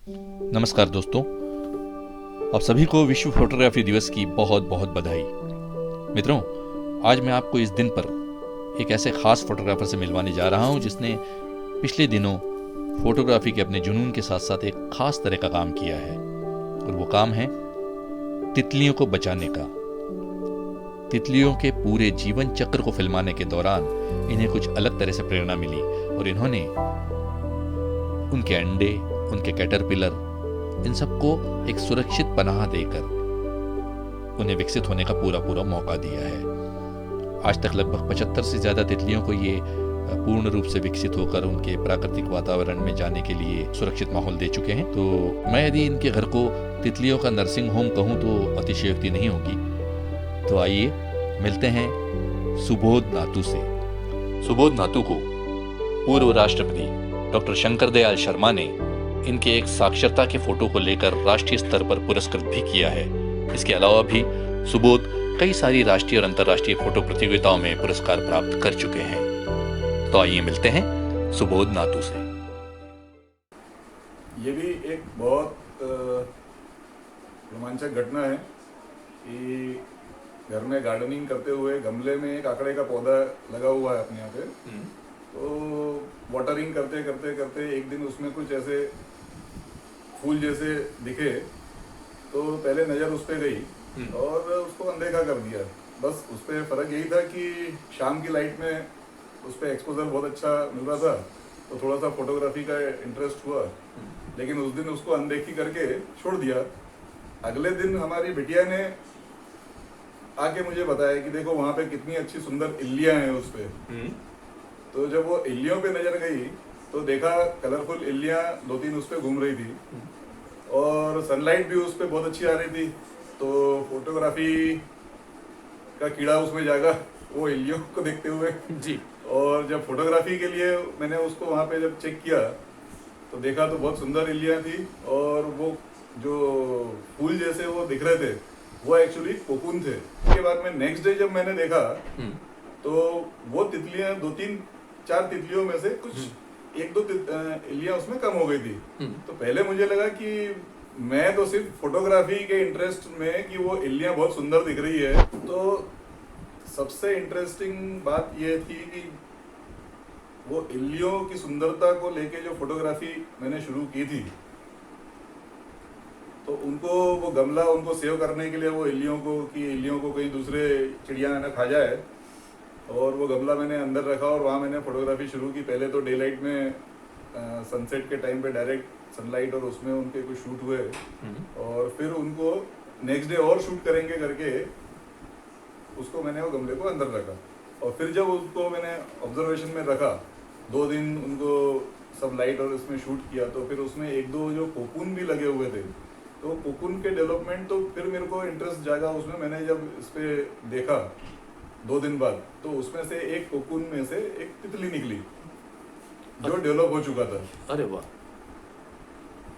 नमस्कार दोस्तों, आप सभी को विश्व फोटोग्राफी दिवस की बहुत बहुत बधाई। मित्रों, आज मैं आपको इस दिन पर एक ऐसे खास फोटोग्राफर से मिलवाने जा रहा हूं जिसने पिछले दिनों फोटोग्राफी के अपने जुनून के साथ साथ एक खास तरह का काम किया है, और वो काम है तितलियों को बचाने का। तितलियों के पूरे जीवन चक्र को फिल्माने के दौरान इन्हें कुछ अलग तरह से प्रेरणा मिली और इन्होंने उनके अंडे, उनके कैटरपिलर, इन सबको एक सुरक्षित पनाह देकर उन्हें विकसित होने का पूरा मौका दिया है। आज तक लगभग 75 से ज़्यादा तितलियों को ये पूर्ण रूप से विकसित होकर उनके प्राकृतिक वातावरण में जाने के लिए सुरक्षित माहौल दे चुके हैं। तो मैं यदि इनके घर को तितलियों का नर्सिंग होम कहूँ तो अतिशयोक्ति नहीं होगी। तो आइए मिलते हैं सुबोध नातू से। सुबोध नातू को पूर्व राष्ट्रपति डॉक्टर शंकर दयाल शर्मा ने इनके एक साक्षरता के फोटो को लेकर राष्ट्रीय स्तर पर पुरस्कृत भी किया है। इसके अलावा भी सुबोध कई सारी राष्ट्रीय और अंतर्राष्ट्रीय फोटो प्रतियोगिताओं में पुरस्कार प्राप्त कर चुके हैं। तो आइए मिलते हैं सुबोध नातू से। ये भी एक बहुत रोमांचक घटना है कि घर में गार्डनिंग करते हुए गमले में एक आकड़े का पौधा लगा हुआ है अपने यहाँ पे। तो वाटरिंग करते करते करते एक दिन उसमें कुछ ऐसे फूल जैसे दिखे, तो पहले नज़र उस पर गई और उसको अनदेखा कर दिया। बस उस पर फ़र्क यही था कि शाम की लाइट में उस पर एक्सपोजर बहुत अच्छा मिल रहा था, तो थोड़ा सा फोटोग्राफी का इंटरेस्ट हुआ, लेकिन उस दिन उसको अनदेखी करके छोड़ दिया। अगले दिन हमारी बिटिया ने आके मुझे बताया कि देखो वहाँ पे कितनी अच्छी सुंदर इल्लियाँ हैं उस पर। तो जब वो इल्लियों पे नजर गई तो देखा कलरफुल इल्लियाँ 2-3 उस पर घूम रही थी और सनलाइट भी उस पर बहुत अच्छी आ रही थी। तो फोटोग्राफी का कीड़ा उसमें जागा वो इल्लियों को देखते हुए जी। और जब फोटोग्राफी के लिए मैंने उसको वहाँ पे जब चेक किया तो देखा तो बहुत सुंदर इल्लियाँ थी, और वो जो फूल जैसे वो दिख रहे थे वो एक्चुअली कोकून थे। उसके बाद में नेक्स्ट डे जब मैंने देखा तो वो तितलियाँ 2-3-4 तितलियों में से कुछ 1-2 इल्लियाँ उसमें कम हो गई थी। तो पहले मुझे लगा कि मैं तो सिर्फ फोटोग्राफी के इंटरेस्ट में कि वो इल्लियाँ बहुत सुंदर दिख रही है। तो सबसे इंटरेस्टिंग बात ये थी कि वो इल्लियों की सुंदरता को लेके जो फोटोग्राफी मैंने शुरू की थी, तो उनको वो गमला उनको सेव करने के लिए वो इल्लियों को कहीं दूसरे चिड़िया ना खा जाए, और वो गमला मैंने अंदर रखा और वहाँ मैंने फोटोग्राफी शुरू की। पहले तो डे लाइट में सनसेट के टाइम पे डायरेक्ट सनलाइट और उसमें उनके कुछ शूट हुए, और फिर उनको नेक्स्ट डे और शूट करेंगे करके उसको मैंने वो गमले को अंदर रखा। और फिर जब उसको मैंने ऑब्जर्वेशन में रखा 2 दिन उनको सब लाइट और इसमें शूट किया, तो फिर उसमें 1-2 जो कोकून भी लगे हुए थे, तो कोकून के डेवलपमेंट तो फिर मेरे को इंटरेस्ट जागा उसमें। मैंने जब इस पर देखा 2 दिन बाद, तो उसमें से एक कोकून में से एक तितली निकली जो डेवलप हो चुका था। अरे वाह।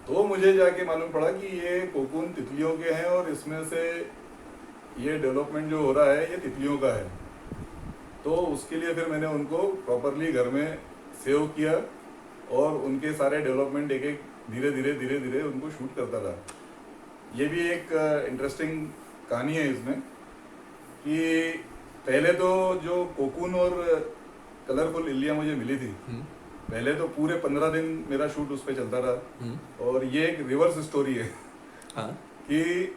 तो मुझे जाके मालूम पड़ा कि ये कोकून तितलियों के हैं और इसमें से ये डेवलपमेंट जो हो रहा है ये तितलियों का है। तो उसके लिए फिर मैंने उनको प्रॉपरली घर में सेव किया और उनके सारे डेवलपमेंट एक एक धीरे धीरे उनको शूट करता था। ये भी एक इंटरेस्टिंग कहानी है इसमें कि पहले तो जो कोकून और कलरफुल इल्लियाँ मुझे मिली थी, पहले तो पूरे 15 दिन मेरा शूट उस पर चलता रहा। और ये एक रिवर्स स्टोरी है कि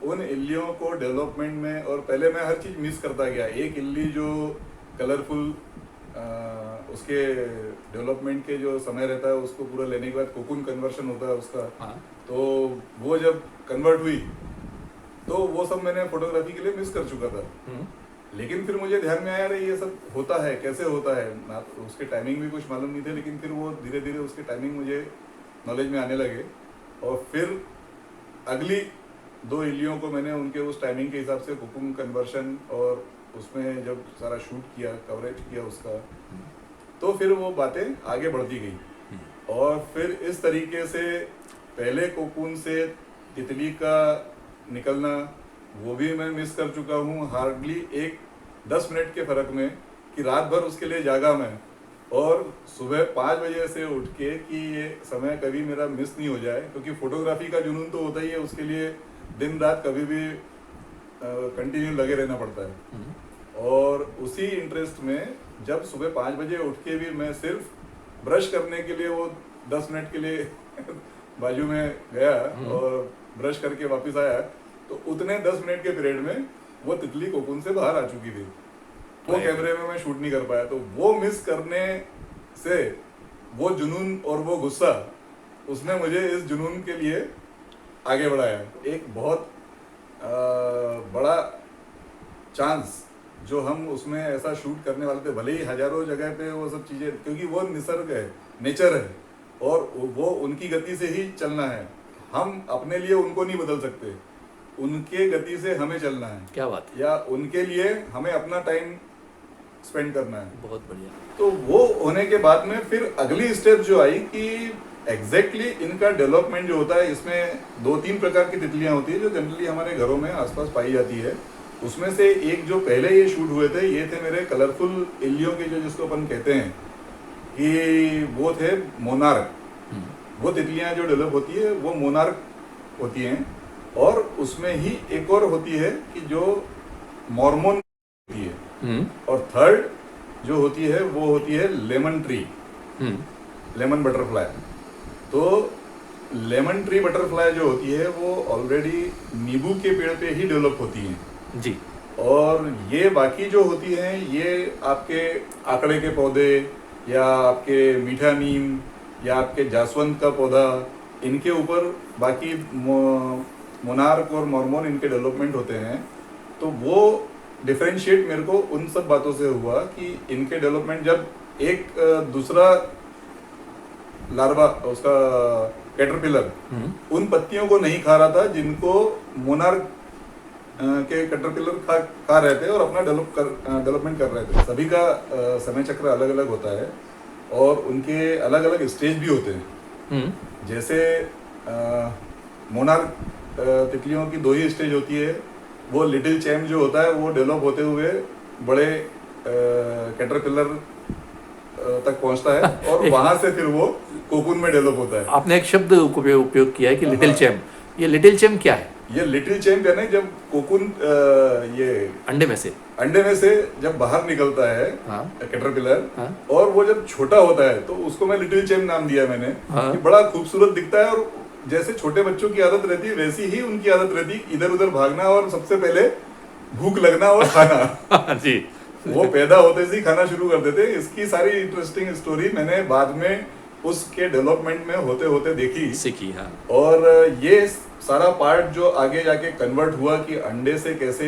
उन इल्लियों को डेवलपमेंट में, और पहले मैं हर चीज़ मिस करता गया। एक इल्ली जो कलरफुल उसके डेवलपमेंट के जो समय रहता है उसको पूरा लेने के बाद कोकून कन्वर्शन होता है उसका। तो वो जब कन्वर्ट हुई तो वो सब मैंने फोटोग्राफी के लिए मिस कर चुका था। लेकिन फिर मुझे ध्यान में आया रही ये सब होता है, कैसे होता है ना, उसके टाइमिंग भी कुछ मालूम नहीं थे, लेकिन फिर वो धीरे धीरे उसके टाइमिंग मुझे नॉलेज में आने लगे। और फिर अगली 2 इल्लियों को मैंने उनके उस टाइमिंग के हिसाब से कोकून कन्वर्शन और उसमें जब सारा शूट किया, कवरेज किया उसका, तो फिर वो बातें आगे बढ़ती गई। और फिर इस तरीके से पहले कोकून से तितली का निकलना वो भी मैं मिस कर चुका हूँ, हार्डली 10 मिनट के फ़र्क में, कि रात भर उसके लिए जागा मैं और सुबह 5 बजे से उठ के कि ये समय कभी मेरा मिस नहीं हो जाए, क्योंकि फोटोग्राफी का जुनून तो होता ही है, उसके लिए दिन रात कभी भी कंटिन्यू लगे रहना पड़ता है। और उसी इंटरेस्ट में जब सुबह 5 बजे उठ के भी मैं सिर्फ ब्रश करने के लिए वो 10 मिनट के लिए बाजू में गया और ब्रश करके वापस आया, तो उतने 10 मिनट के पीरियड में वो तितली कोकून से बाहर आ चुकी थी। वो कैमरे में मैं शूट नहीं कर पाया, तो वो मिस करने से वो जुनून और वो गुस्सा, उसने मुझे इस जुनून के लिए आगे बढ़ाया। एक बहुत बड़ा चांस जो हम उसमें ऐसा शूट करने वाले थे, भले ही हजारों जगह पे वो सब चीज़ें, क्योंकि वो निसर्ग है, नेचर है, और वो उनकी गति से ही चलना है। हम अपने लिए उनको नहीं बदल सकते, उनके गति से हमें चलना है। क्या बात है, या उनके लिए हमें अपना टाइम स्पेंड करना है। बहुत बढ़िया। तो वो होने के बाद में फिर अगली स्टेप जो आई कि एग्जैक्टली इनका डेवलपमेंट जो होता है, इसमें 2-3 प्रकार की तितलियां होती है जो जनरली हमारे घरों में आसपास पाई जाती है। उसमें से एक जो पहले ये शूट हुए थे, ये थे मेरे कलरफुल इल्लियों के, जो जिसको अपन कहते हैं कि वो थे मोनार्क। वो तितलियां जो डेवलप होती है वो मोनार्क होती हैं। और उसमें ही एक और होती है कि जो मॉर्मोन होती है। और थर्ड जो होती है वो होती है लेमन ट्री, लेमन बटरफ्लाई। तो लेमन ट्री बटरफ्लाई जो होती है वो ऑलरेडी नींबू के पेड़ पे ही डेवलप होती हैं जी। और ये बाकी जो होती हैं ये आपके आकड़े के पौधे या आपके मीठा नीम या आपके जासवंत का पौधा, इनके ऊपर बाकी मोनार्क और मॉर्मोन इनके डेवलपमेंट होते हैं। तो वो डिफरेंशिएट मेरे को उन सब बातों से हुआ कि इनके डेवलपमेंट जब एक दूसरा लार्वा, उसका कैटरपिलर उन पत्तियों को नहीं खा रहा था जिनको मोनार्क के कैटरपिलर खा रहे थे और अपना डेवलपमेंट कर रहे थे। सभी का समय चक्र अलग अलग होता है और उनके अलग अलग स्टेज भी होते हैं। जैसे मोनार्क तितलियों की 2 ही स्टेज होती है। वो लिटिल चैम जो होता है वो डेवलप होते हुए बड़े कैटरपिलर तक पहुंचता है और वहां से फिर वो कोकून में डेवलप होता है। आपने एक शब्द उपयोग किया है कि लिटिल चैम। ये लिटिल चैम क्या है? ये लिटिल चैम क्या, नहीं, जब कोकून ये अंडे में से जब बाहर निकलता है कैटरपिलर, हाँ। और वो जब छोटा होता है तो उसको मैं लिटिल चैम नाम दिया मैंने। कि बड़ा खूबसूरत दिखता है और जैसे छोटे बच्चों की आदत रहती है वैसी ही उनकी आदत रहती है, इधर उधर भागना और सबसे पहले भूख लगना और खाना। जी। वो पैदा होते से ही खाना शुरू कर देते। इसकी सारी इंटरेस्टिंग स्टोरी मैंने बाद में उसके डेवलपमेंट में होते होते सीखी। हाँ। और ये सारा पार्ट जो आगे जाके कन्वर्ट हुआ कि अंडे से कैसे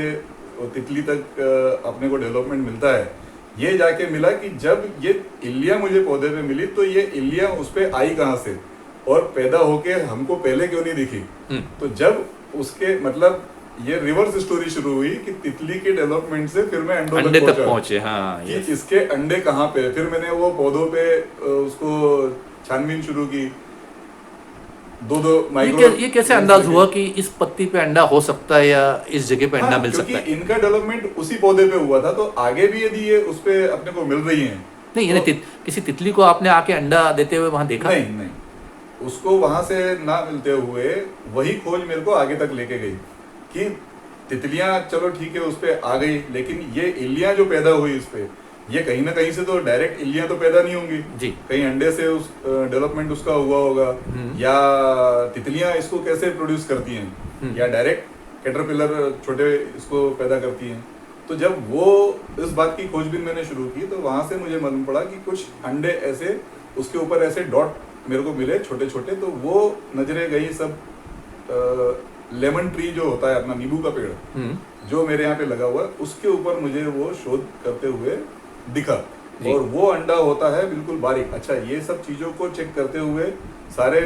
तितली तक अपने को डेवलपमेंट मिलता है, ये जाके मिला कि जब ये इल्लियां मुझे पौधे पे मिली तो ये इल्लियां उस पे आई कहाँ से और पैदा होके हमको पहले क्यों नहीं दिखी। तो जब उसके मतलब ये रिवर्स स्टोरी शुरू हुई कि तितली के डेवलपमेंट से फिर मैं अंडे तक पहुंचे। हाँ, कि इसके अंडे कहाँ पे। फिर मैंने वो पौधों पे उसको छानबीन शुरू की। 2 माइक्रो। ये कैसे अंदाज हुआ कि इस पत्ती पे अंडा हो सकता है या इस जगह पे अंडा मिल सकता है? क्योंकि इनका डेवलपमेंट उसी पौधे पे हुआ था, तो आगे भी यदि ये उस पे अपने को मिल रही हैं। नहीं, यानी किसी तितली को आपने आके अंडा देते हुए वहां देखा? नहीं, उसको वहां से ना मिलते हुए वही खोज मेरे को आगे तक लेके गई कि तितलियां चलो ठीक है उस पे आ गई, लेकिन ये इल्लियां जो पैदा हुई इस पे, ये कहीं ना कहीं से तो डायरेक्ट इल्लियां तो पैदा नहीं होंगी जी। कहीं अंडे से उस डेवलपमेंट उसका हुआ होगा, या तितलियां इसको कैसे प्रोड्यूस करती हैं, या डायरेक्ट कैटरपिलर छोटे इसको पैदा करती हैं। तो जब वो इस बात की खोजबीन मैंने शुरू की तो वहां से मुझे मालूम पड़ा कि कुछ अंडे ऐसे उसके ऊपर ऐसे डॉट मेरे को मिले छोटे छोटे। तो वो नजरे गई सब लेमन ट्री जो होता है अपना नींबू का पेड़ जो मेरे यहाँ पे लगा हुआ है, उसके ऊपर मुझे वो शोध करते हुए दिखा। और वो अंडा होता है बिल्कुल बारीक। अच्छा, ये सब चीजों को चेक करते हुए सारे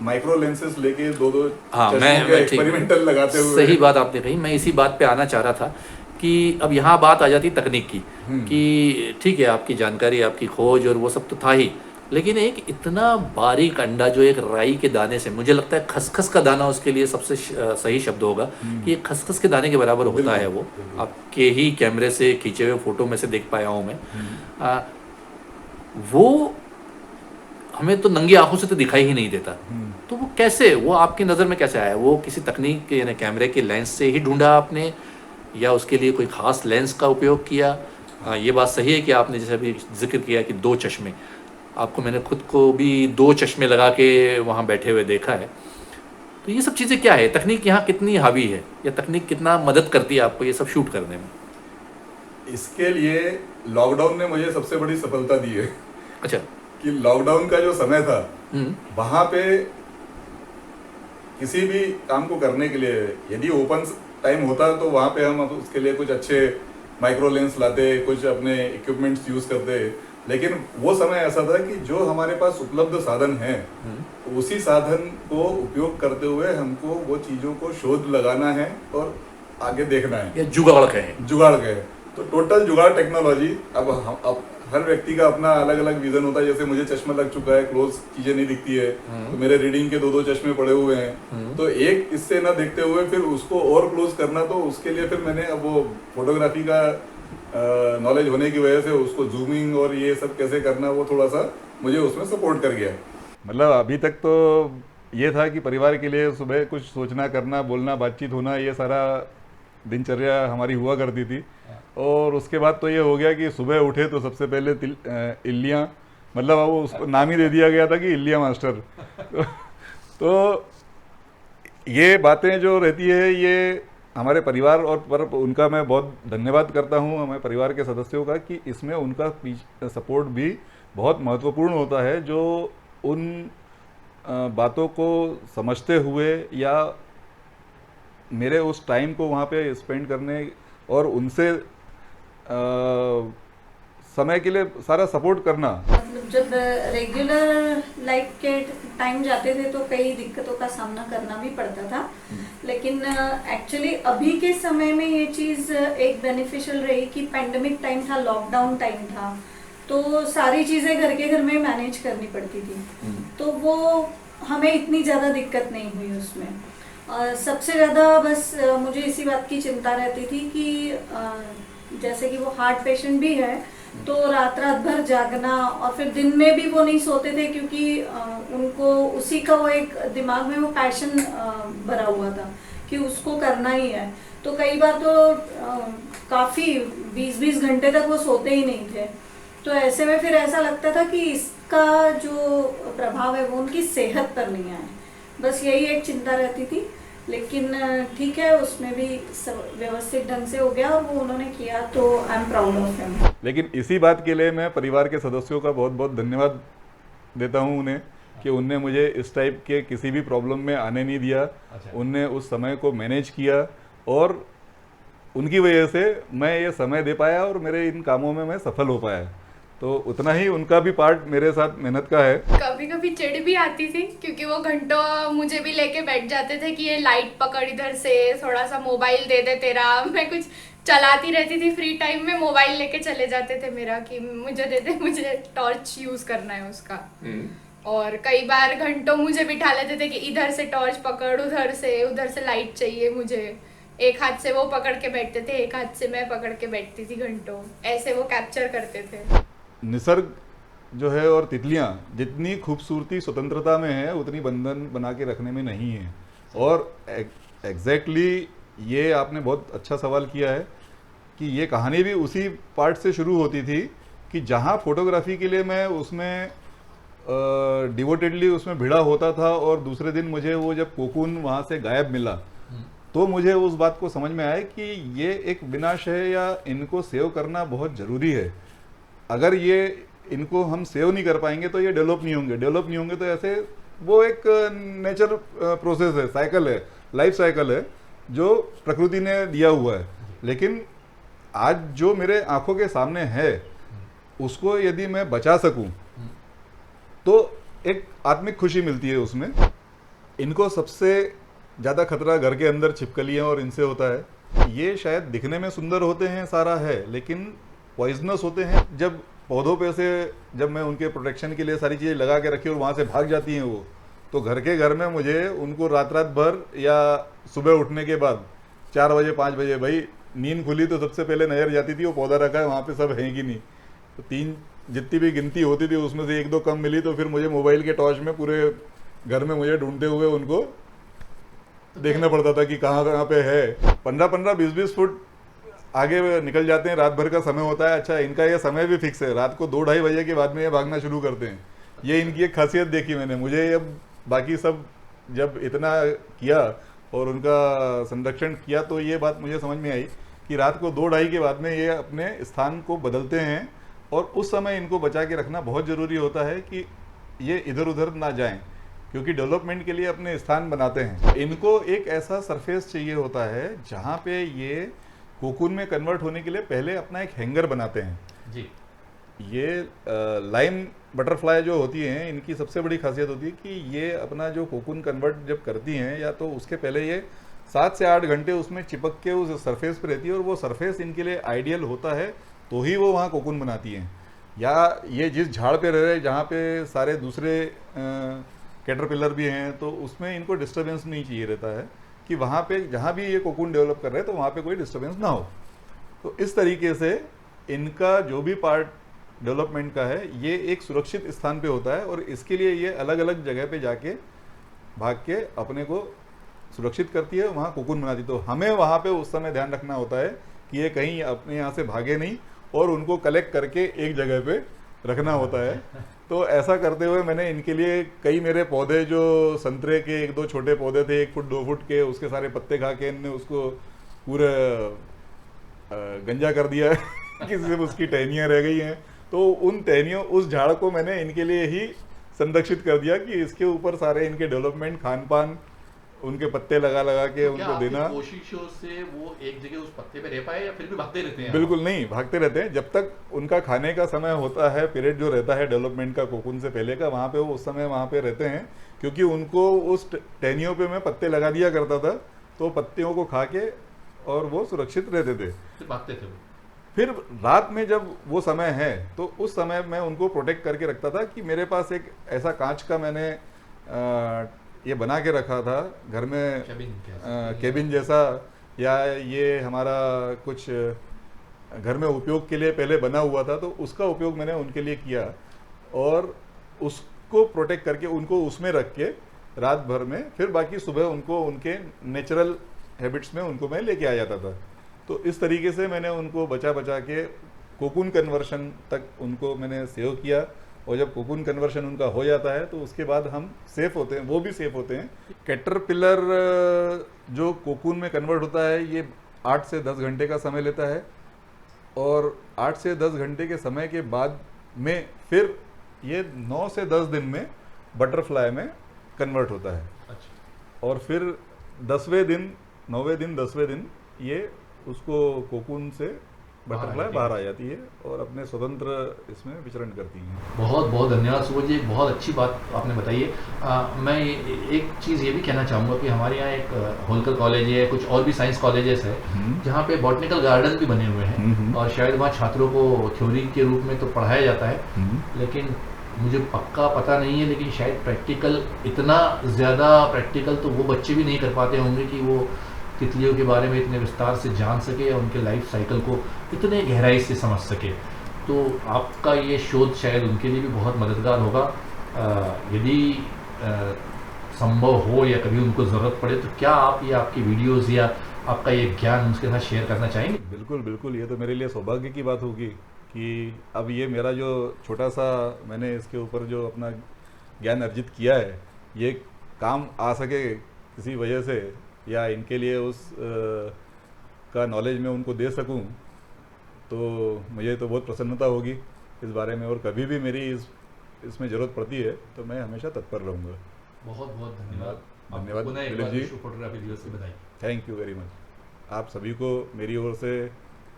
माइक्रो लेंसेस लेके 2-2 एक्सपेरिमेंटल लगाते हुए। सही बात आपने कही। मैं इसी बात पे आना चाह रहा था कि अब यहाँ बात आ जाती तकनीक की कि ठीक है, आपकी जानकारी, आपकी खोज और वो सब तो था ही, लेकिन एक इतना बारीक अंडा जो एक राई के दाने से, मुझे लगता है खसखस का दाना उसके लिए सबसे सही शब्द होगा कि एक खसखस के दाने के बराबर होता है वो। आपके ही कैमरे से खींचे हुए फोटो में से देख पाया हूँ मैं। वो हमें तो नंगी आंखों से तो दिखाई ही नहीं देता। तो वो कैसे, वो आपकी नज़र में कैसे आया? वो किसी तकनीक के यानी कैमरे के लेंस से ही ढूंढा आपने, या उसके लिए कोई ख़ास लेंस का उपयोग किया? ये बात सही है कि आपने जैसे अभी जिक्र किया कि 2 चश्मे, आपको मैंने खुद को भी 2 चश्मे लगा के वहाँ बैठे हुए देखा है। तो ये सब चीज़ें क्या है? तकनीक यहाँ कितनी हावी है, या तकनीक कितना मदद करती है आपको ये सब शूट करने में? इसके लिए लॉकडाउन ने मुझे सबसे बड़ी सफलता दी है अच्छा। कि लॉकडाउन का जो समय था हम्म। वहाँ पे किसी भी काम को करने के लिए यदि ओपन टाइम होता तो वहाँ पे हम उसके लिए कुछ अच्छे माइक्रो लेंस लाते, कुछ अपने इक्विपमेंट्स यूज करते। लेकिन वो समय ऐसा था कि जो हमारे पास उपलब्ध साधन हैं उसी साधन को उपयोग करते हुए हमको वो चीज़ों को शोध लगाना है और आगे देखना है, या जुगाड़ कहें। जुगाड़ गए। तो टोटल जुगाड़ टेक्नोलॉजी। अब हर व्यक्ति का अपना अलग अलग विजन होता है। जैसे मुझे चश्मा लग चुका है, क्लोज चीजें नहीं दिखती है, तो मेरे रीडिंग के 2-2 चश्मे पड़े हुए हैं। तो एक इससे ना देखते हुए फिर उसको और क्लोज करना, तो उसके लिए फिर मैंने अब वो फोटोग्राफी का नॉलेज होने की वजह से उसको जूमिंग और ये सब कैसे करना वो थोड़ा सा मुझे उसमें सपोर्ट कर गया। मतलब अभी तक तो ये था कि परिवार के लिए सुबह कुछ सोचना, करना, बोलना, बातचीत होना, ये सारा दिनचर्या हमारी हुआ करती थी। और उसके बाद तो ये हो गया कि सुबह उठे तो सबसे पहले इल्लियाँ, मतलब वो उसको नाम ही दे दिया गया था कि इल्लियाँ मास्टर। तो ये बातें जो रहती है ये हमारे परिवार और पर उनका मैं बहुत धन्यवाद करता हूँ, हमारे परिवार के सदस्यों का, कि इसमें उनका सपोर्ट भी बहुत महत्वपूर्ण होता है। जो उन बातों को समझते हुए या मेरे उस टाइम को वहाँ पे स्पेंड करने और उनसे समय के लिए सारा सपोर्ट करना। मतलब जब रेगुलर लाइफ के टाइम जाते थे तो कई दिक्कतों का सामना करना भी पड़ता था, लेकिन एक्चुअली अभी के समय में ये चीज़ एक बेनिफिशियल रही कि पैंडेमिक टाइम था, लॉकडाउन टाइम था, तो सारी चीज़ें घर के घर में मैनेज करनी पड़ती थी। तो वो हमें इतनी ज़्यादा दिक्कत नहीं हुई उसमें। सबसे ज़्यादा बस मुझे इसी बात की चिंता रहती थी कि जैसे कि वो हार्ट पेशेंट भी है, तो रात रात भर जागना और फिर दिन में भी वो नहीं सोते थे, क्योंकि उनको उसी का वो एक दिमाग में वो पैशन भरा हुआ था कि उसको करना ही है। तो कई बार तो काफ़ी 20-20 घंटे तक वो सोते ही नहीं थे। तो ऐसे में फिर ऐसा लगता था कि इसका जो प्रभाव है वो उनकी सेहत पर नहीं आए, बस यही एक चिंता रहती थी। लेकिन ठीक है, उसमें भी व्यवस्थित ढंग से हो गया और वो उन्होंने किया, तो I am proud of him. लेकिन इसी बात के लिए मैं परिवार के सदस्यों का बहुत बहुत धन्यवाद देता हूं उन्हें, कि उनने मुझे इस टाइप के किसी भी प्रॉब्लम में आने नहीं दिया। उनने उस समय को मैनेज किया और उनकी वजह से मैं ये समय दे पाया और मेरे इन कामों में मैं सफल हो पाया। तो उतना ही उनका भी पार्ट मेरे साथ मेहनत का है। कभी कभी चिढ़ भी आती थी, क्योंकि वो घंटों मुझे भी लेके बैठ जाते थे कि ये लाइट पकड़ इधर से, थोड़ा सा मोबाइल दे दे तेरा। मैं कुछ चलाती रहती थी फ्री टाइम में, मोबाइल लेके चले जाते थे मेरा कि मुझे दे दे, मुझे टॉर्च यूज करना है उसका। और कई बार घंटों मुझे बिठा लेते थे कि इधर से टॉर्च पकड़, उधर से लाइट चाहिए मुझे। एक हाथ से वो पकड़ के बैठते थे, एक हाथ से मैं पकड़ के बैठती थी घंटों, ऐसे वो कैप्चर करते थे। निसर्ग जो है और तितलियां जितनी खूबसूरती स्वतंत्रता में है उतनी बंधन बना के रखने में नहीं है। और एग्जैक्टली ये आपने बहुत अच्छा सवाल किया है कि ये कहानी भी उसी पार्ट से शुरू होती थी कि जहाँ फोटोग्राफी के लिए मैं उसमें डिवोटेडली उसमें भिड़ा होता था, और दूसरे दिन मुझे वो जब कोकून वहाँ से गायब मिला तो मुझे उस बात को समझ में आया कि ये एक विनाश है या इनको सेव करना बहुत ज़रूरी है। अगर ये इनको हम सेव नहीं कर पाएंगे तो ये डेवलप नहीं होंगे तो ऐसे वो एक नेचर प्रोसेस है, साइकिल है, लाइफ साइकिल है जो प्रकृति ने दिया हुआ है। लेकिन आज जो मेरे आंखों के सामने है उसको यदि मैं बचा सकूं तो एक आत्मिक खुशी मिलती है उसमें। इनको सबसे ज़्यादा खतरा घर के अंदर छिपकलियाँ और इनसे होता है। ये शायद दिखने में सुंदर होते हैं, सारा है, लेकिन पॉइजनस होते हैं। जब पौधों पे से जब मैं उनके प्रोटेक्शन के लिए सारी चीज़ें लगा के रखी और वहाँ से भाग जाती हैं वो, तो घर में मुझे उनको रात भर या सुबह उठने के बाद 4 बजे 5 बजे भाई नींद खुली तो सबसे पहले नज़र जाती थी वो पौधा रखा है वहाँ पे सब है कि नहीं। तो 3 जितनी भी गिनती होती थी उसमें से 1-2 कम मिली तो फिर मुझे मोबाइल के टॉर्च में पूरे घर में मुझे ढूंढते हुए उनको देखना पड़ता था कि कहाँ कहाँ पे है। 15-15 20-20 फुट आगे निकल जाते हैं, रात भर का समय होता है। अच्छा, इनका ये समय भी फिक्स है, रात को 2-2:30 बजे के बाद में ये भागना शुरू करते हैं। ये इनकी एक खासियत देखी मैंने। मुझे अब बाकी सब जब इतना किया और उनका संरक्षण किया तो ये बात मुझे समझ में आई कि रात को 2-2:30 के बाद में ये अपने स्थान को बदलते हैं और उस समय इनको बचा के रखना बहुत ज़रूरी होता है कि ये इधर उधर ना जाएं, क्योंकि डेवलपमेंट के लिए अपने स्थान बनाते हैं। इनको एक ऐसा सरफेस चाहिए होता है जहाँ पे ये कोकून में कन्वर्ट होने के लिए पहले अपना एक हैंगर बनाते हैं जी। ये लाइम बटरफ्लाई जो होती हैं, इनकी सबसे बड़ी खासियत होती है कि ये अपना जो कोकून कन्वर्ट जब करती हैं या तो उसके पहले ये 7 से 8 घंटे उसमें चिपक के उस सरफेस पे रहती है और वो सरफेस इनके लिए आइडियल होता है तो ही वो वहाँ कोकून बनाती हैं। या ये जिस झाड़ पे रह रहे हैं जहाँ पे सारे दूसरे कैटरपिलर भी हैं तो उसमें इनको डिस्टर्बेंस नहीं चाहिए रहता है कि वहाँ पे जहाँ भी ये कोकून डेवलप कर रहे हैं तो वहाँ पे कोई डिस्टर्बेंस ना हो। तो इस तरीके से इनका जो भी पार्ट डेवलपमेंट का है ये एक सुरक्षित स्थान पे होता है और इसके लिए ये अलग अलग जगह पे जाके भाग के अपने को सुरक्षित करती है, वहाँ कोकून बनाती। तो हमें वहाँ पे उस समय ध्यान रखना होता है कि ये कहीं अपने यहाँ से भागे नहीं और उनको कलेक्ट करके एक जगह पे रखना होता है। तो ऐसा करते हुए मैंने इनके लिए कई मेरे पौधे जो संतरे के 1-2 छोटे पौधे थे 1 फुट 2 फुट के, उसके सारे पत्ते खा के इनने उसको पूरा गंजा कर दिया है कि सिर्फ उसकी टहनियाँ रह गई हैं। तो उन टहनियों उस झाड़ को मैंने इनके लिए ही संरक्षित कर दिया कि इसके ऊपर सारे इनके डेवलपमेंट खान पान उनके पत्ते लगा लगा के तो क्या उनको आपकी देना। कोशिशों से वो एक जगह उस पत्ते पे रह पाए या फिर भी भागते रहते हैं? बिल्कुल नहीं, भागते रहते हैं जब तक उनका खाने का समय होता है। पीरियड जो रहता है डेवलपमेंट का कोकून से पहले का, वहाँ पे वो उस समय वहाँ पे रहते हैं क्योंकि उनको उस टहनियों पे मैं पत्ते लगा दिया करता था तो पत्तियों को खा के और वो सुरक्षित रहते थे। फिर भागते थे वो। फिर रात में जब वो समय है तो उस समय मैं उनको प्रोटेक्ट करके रखता था कि मेरे पास एक ऐसा कांच का मैंने ये बना के रखा था घर में, केबिन जैसा, या ये हमारा कुछ घर में उपयोग के लिए पहले बना हुआ था तो उसका उपयोग मैंने उनके लिए किया और उसको प्रोटेक्ट करके उनको उसमें रख के रात भर में फिर बाकी सुबह उनको उनके नेचुरल हैबिट्स में उनको मैं लेके आ जाता था। तो इस तरीके से मैंने उनको बचा बचा के कोकून कन्वर्शन तक उनको मैंने सेव किया और जब कोकून कन्वर्शन उनका हो जाता है तो उसके बाद हम सेफ होते हैं, वो भी सेफ होते हैं। कैटरपिलर जो कोकून में कन्वर्ट होता है ये 8 से 10 घंटे का समय लेता है और 8 से 10 घंटे के समय के बाद में फिर ये 9 से 10 दिन में बटरफ्लाई में कन्वर्ट होता है। अच्छा। और फिर 10वें दिन 9वें दिन 10वें दिन ये उसको कोकून से बटरफ्लाई बाहर आ जाती है और अपने स्वतंत्र इसमें विचरण करती हैं। बहुत बहुत धन्यवाद सुबोध जी, बहुत अच्छी बात आपने बताई है। मैं एक चीज़ ये भी कहना चाहूँगा कि हमारे यहाँ एक होलकर कॉलेज है, कुछ और भी साइंस कॉलेजेस है जहाँ पे बॉटनिकल गार्डन भी बने हुए हैं और शायद वहाँ छात्रों को थ्योरी के रूप में तो पढ़ाया जाता है लेकिन मुझे पक्का पता नहीं है, लेकिन शायद प्रैक्टिकल इतना ज़्यादा प्रैक्टिकल तो वो बच्चे भी नहीं कर पाते होंगे कि वो तितलियों के बारे में इतने विस्तार से जान सके या उनके लाइफ साइकिल को इतने गहराई से समझ सके। तो आपका ये शोध शायद उनके लिए भी बहुत मददगार होगा। यदि संभव हो या कभी उनको ज़रूरत पड़े तो क्या आप ये आपकी वीडियोज़ या आपका ये ज्ञान उनके साथ शेयर करना चाहेंगे? बिल्कुल बिल्कुल, ये तो मेरे लिए सौभाग्य की बात होगी कि अब ये मेरा जो छोटा सा मैंने इसके ऊपर जो अपना ज्ञान अर्जित किया है ये काम आ सके किसी वजह से या इनके लिए उस का नॉलेज मैं उनको दे सकूं तो मुझे तो बहुत प्रसन्नता होगी इस बारे में। और कभी भी मेरी इसमें ज़रूरत पड़ती है तो मैं हमेशा तत्पर रहूँगा। बहुत बहुत धन्यवाद। धन्यवाद पुनः एक दिलीप बार जी, विश्व फोटोग्राफी दिवस की बधाई। Thank you very much. आप सभी को मेरी ओर से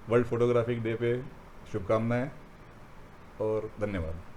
वर्ल्ड फोटोग्राफिक डे पे शुभकामनाएं और धन्यवाद।